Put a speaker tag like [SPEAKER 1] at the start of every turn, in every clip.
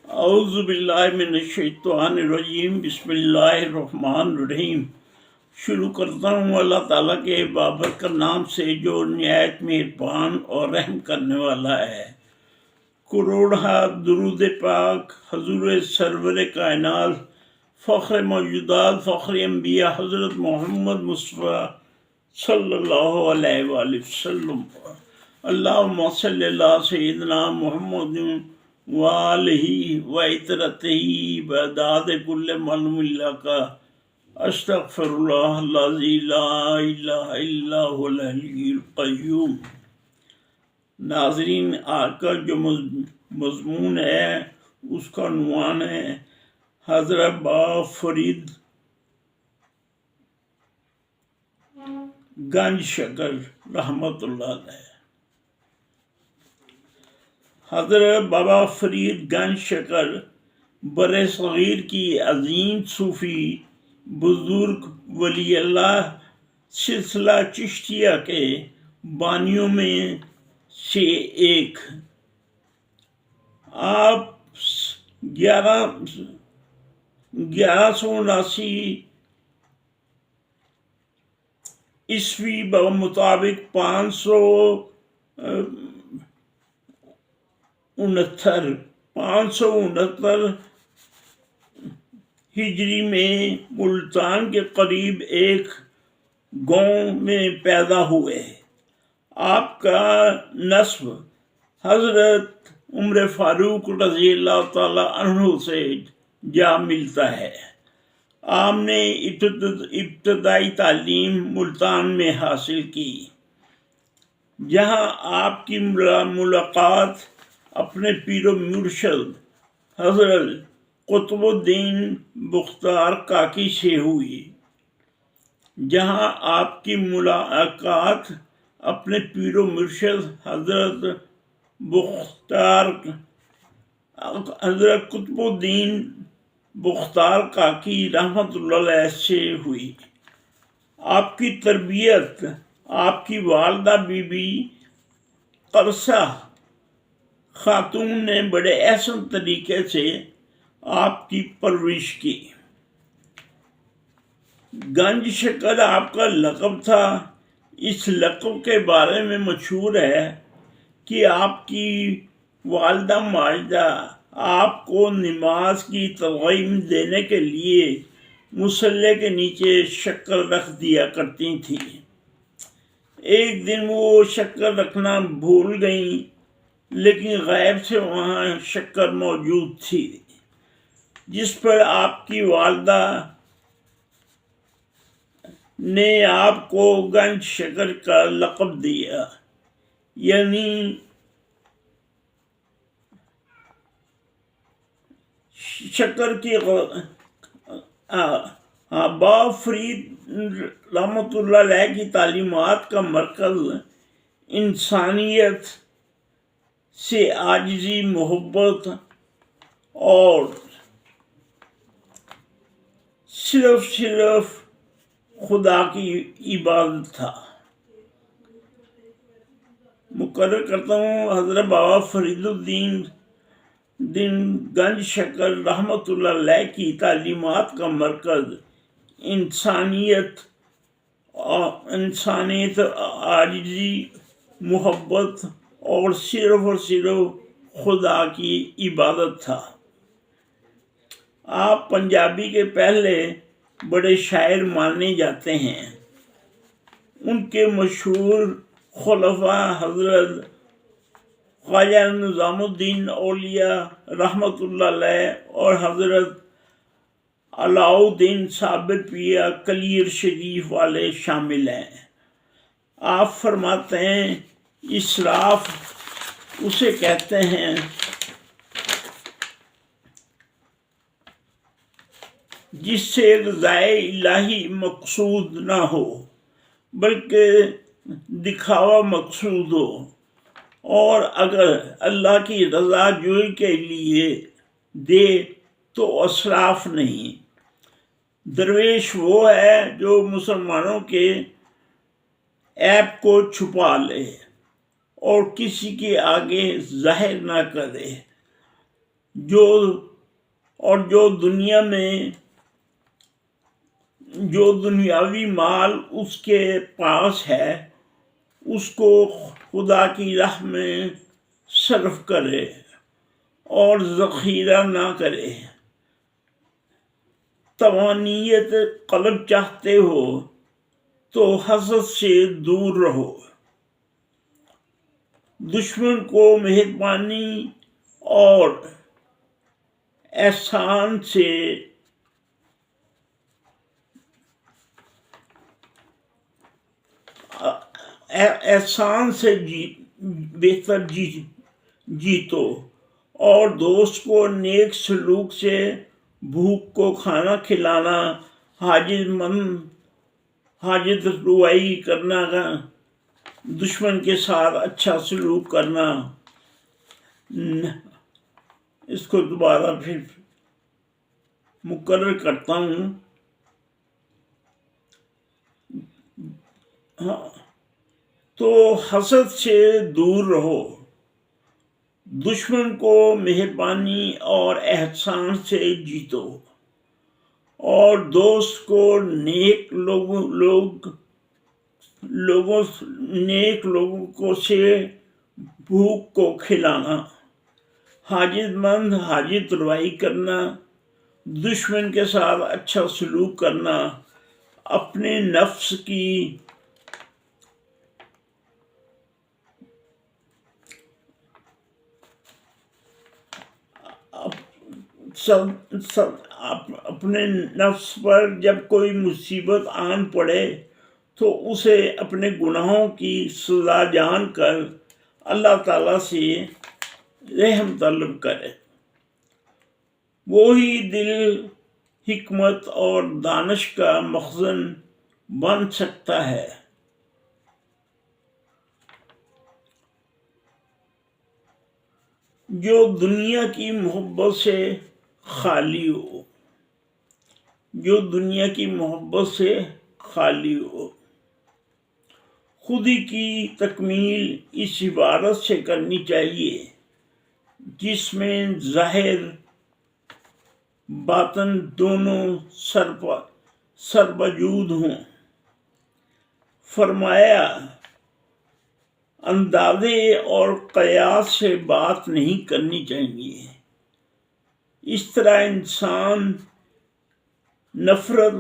[SPEAKER 1] اعوذ باللہ من الشیطان الرجیم، بسم اللہ الرحمن الرحیم۔ شروع کرتا ہوں اللہ تعالیٰ کے بابرکت نام سے جو نہایت مہربان اور رحم کرنے والا ہے۔ کروڑہا درود پاک حضور سرور کائنات، فخر موجودات، فخر انبیاء حضرت محمد مصطفیٰ صلی اللہ علیہ وآلہ وسلم۔ اللہم صلی اللہ سیدنا محمد وآلہ وعطرتہ بعداد کل معلوم اللہ کا استغفر اللہ الذی لا الہ الا هو الحی القیوم۔ ناظرین، آج کا جو مضمون ہے اس کا عنوان ہے حضرت بابا فرید گنج شکر رحمۃ اللہ علیہ۔ حضرت بابا فرید گنج شکر بر صغیر کی عظیم صوفی بزرگ ولی اللہ سلسلہ چشتیہ کے بانیوں میں سے ایک۔ آپ 1179 عیسوی بمطابق 569 ہجری میں ملتان کے قریب ایک گاؤں میں پیدا ہوئے۔ آپ کا نسب حضرت عمر فاروق رضی اللہ تعالی عنہ سے جا ملتا ہے۔ آپ نے ابتدائی تعلیم ملتان میں حاصل کی، جہاں آپ کی ملاقات اپنے پیر و مرشد حضرت قطب الدین بختیار کاکی سے ہوئی۔ جہاں آپ کی ملاقات اپنے پیر و مرشد حضرت قطب الدین بختیار کاکی رحمۃ اللہ علیہ سے ہوئی۔ آپ کی تربیت آپ کی والدہ بی بی قرصہ خاتون نے بڑے احسن طریقے سے آپ کی پرورش کی۔ گنج شکر آپ کا لقب تھا۔ اس لقب کے بارے میں مشہور ہے کہ آپ کی والدہ ماجدہ آپ کو نماز کی تعلیم دینے کے لیے مصلی کے نیچے شکر رکھ دیا کرتی تھیں۔ ایک دن وہ شکر رکھنا بھول گئیں، لیکن غیب سے وہاں شکر موجود تھی، جس پر آپ کی والدہ نے آپ کو گنج شکر کا لقب دیا، یعنی شکر کی بابا فرید رحمۃ اللہ علیہ کی تعلیمات کا مرکز انسانیت سے عاجزی، محبت اور صرف خدا کی عبادت تھا۔ مقرر کرتا ہوں، حضرت بابا فرید الدین گنج شکر رحمۃ اللہ علیہ کی تعلیمات کا مرکز انسانیت، عاجزی، محبت اور صرف خدا کی عبادت تھا۔ آپ پنجابی کے پہلے بڑے شاعر مانے جاتے ہیں۔ ان کے مشہور خلفاء حضرت خواجہ نظام الدین اولیاء رحمۃ اللہ علیہ اور حضرت علاء الدین صابر پیر کلیر شریف والے شامل ہیں۔ آپ فرماتے ہیں، اسراف اسے کہتے ہیں جس سے رضائے الہی مقصود نہ ہو بلکہ دکھاوا مقصود ہو، اور اگر اللہ کی رضا جوئی کے لیے دے تو اسراف نہیں۔ درویش وہ ہے جو مسلمانوں کے عیب کو چھپا لے اور کسی کے آگے ظاہر نہ کرے۔ جو دنیا میں جو دنیاوی مال اس کے پاس ہے اس کو خدا کی راہ میں صرف کرے اور ذخیرہ نہ کرے۔ طمانینت قلب چاہتے ہو تو حسد سے دور رہو، دشمن کو مہربانی اور احسان سے بہتر جیتو، اور دوست کو نیک سلوک سے بھوک کو کھانا کھلانا، حاجت روائی کرنا، دشمن کے ساتھ اچھا سلوک کرنا۔ اس کو دوبارہ پھر مکرر کرتا ہوں۔ تو حسد سے دور رہو، دشمن کو مہربانی اور احسان سے جیتو، اور دوست کو نیک لوگوں سے بھوک کو کھلانا، حاجت مند حاجت روائی کرنا، دشمن کے ساتھ اچھا سلوک کرنا، اپنے نفس کی اپنے نفس پر جب کوئی مصیبت آن پڑے تو اسے اپنے گناہوں کی سزا جان کر اللہ تعالیٰ سے رحم طلب کرے۔ وہی دل حکمت اور دانش کا مخزن بن سکتا ہے۔ جو دنیا کی محبت سے خالی ہو، جو دنیا کی محبت سے خالی ہو۔ خودی کی تکمیل اس عبارت سے کرنی چاہیے جس میں ظاہر باطن دونوں سربجود ہوں۔ فرمایا اندازے اور قیاس سے بات نہیں کرنی چاہیے، اس طرح انسان نفرت،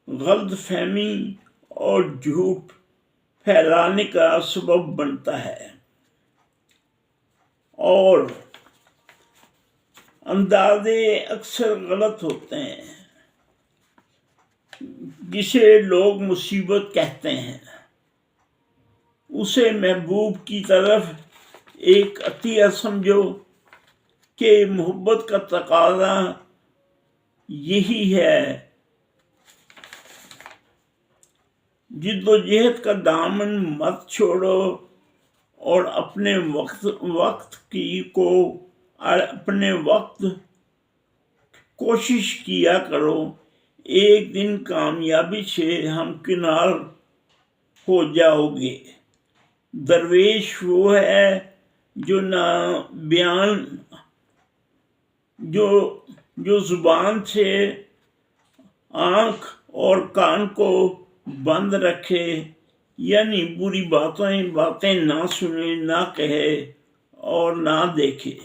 [SPEAKER 1] غلط فہمی اور جھوٹ پھیلانے کا سبب بنتا ہے، اور اندازے اکثر غلط ہوتے ہیں۔ جسے لوگ مصیبت کہتے ہیں اسے محبوب کی طرف ایک عطیہ سمجھو کہ محبت کا تقاضا یہی ہے۔ جد و جہد کا دامن مت چھوڑو اور اپنے وقت کوشش کیا کرو، ایک دن کامیابی سے ہمکنار ہو جاؤ گے۔ درویش وہ ہے جو زبان سے آنکھ اور کان کو بند رکھے، یعنی بری باتیں نہ سنے، نہ کہے اور نہ دیکھے۔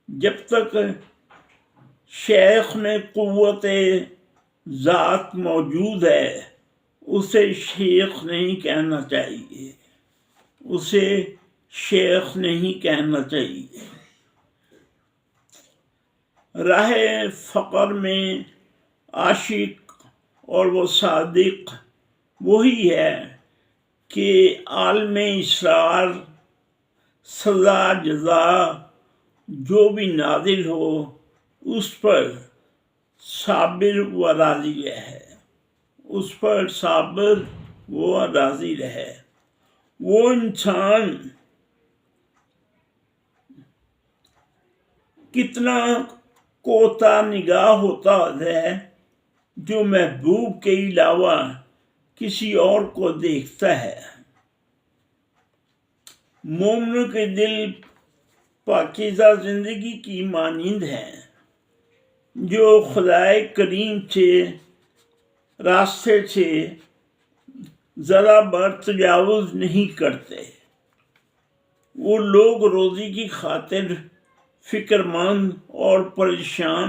[SPEAKER 1] جب تک شیخ میں قوت ذات موجود ہے اسے شیخ نہیں کہنا چاہیے، اسے شیخ نہیں کہنا چاہیے۔ راہ فقر میں عاشق اور وہ صادق وہی ہے کہ عالم اسرار سزا جزا جو بھی نازل ہو اس پر صابر و راضی رہے، اس پر صابر و راضی رہے۔ وہ انسان کتنا کوتا نگاہ ہوتا ہے جو محبوب کے علاوہ کسی اور کو دیکھتا ہے۔ مومن کے دل پاکیزہ زندگی کی مانند ہیں، جو خدائے کریم سے راستے سے ذرا بر تجاوز نہیں کرتے۔ وہ لوگ روزی کی خاطر فکر مند اور پریشان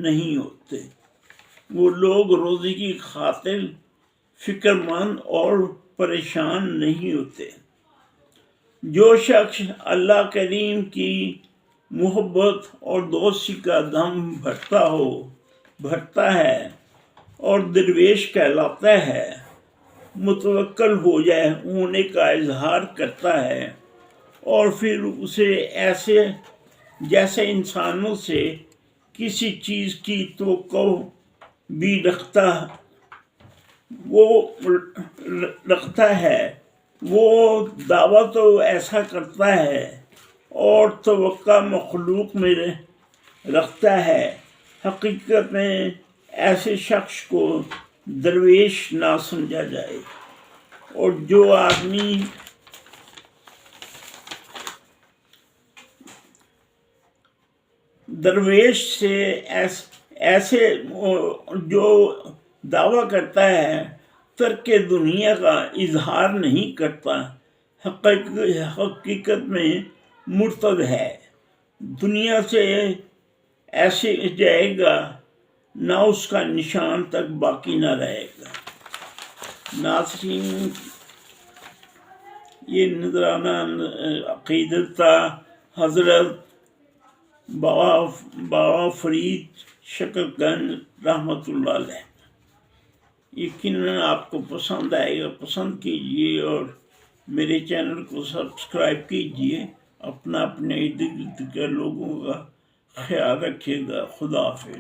[SPEAKER 1] نہیں ہوتے۔ وہ لوگ روزی کی خاطر فکر مند اور پریشان نہیں ہوتے۔ جو شخص اللہ کریم کی محبت اور دوستی کا دم بھرتا ہے اور درویش کہلاتا ہے، متوکل ہو جائے ہونے کا اظہار کرتا ہے، اور پھر اسے ایسے جیسے انسانوں سے کسی چیز کی توقع بھی رکھتا ہے، وہ دعویٰ تو ایسا کرتا ہے اور توقع مخلوق میں رکھتا ہے۔ حقیقت میں ایسے شخص کو درویش نہ سمجھا جائے، اور جو آدمی درویش سے ایسے جو دعویٰ کرتا ہے ترک دنیا کا اظہار نہیں کرتا، حقیقت میں مرتد ہے، دنیا سے ایسے جائے گا، نہ اس کا نشان تک باقی نہ رہے گا۔ ناظرین، یہ نذرانہ عقیدت تھا حضرت بابا فرید شکر گنج رحمۃ اللہ علیہ۔ یقیناً آپ کو پسند آئے گا، پسند کیجئے اور میرے چینل کو سبسکرائب کیجئے۔ اپنے ارد گرد کے لوگوں کا خیال رکھیے گا۔ خدا حافظ۔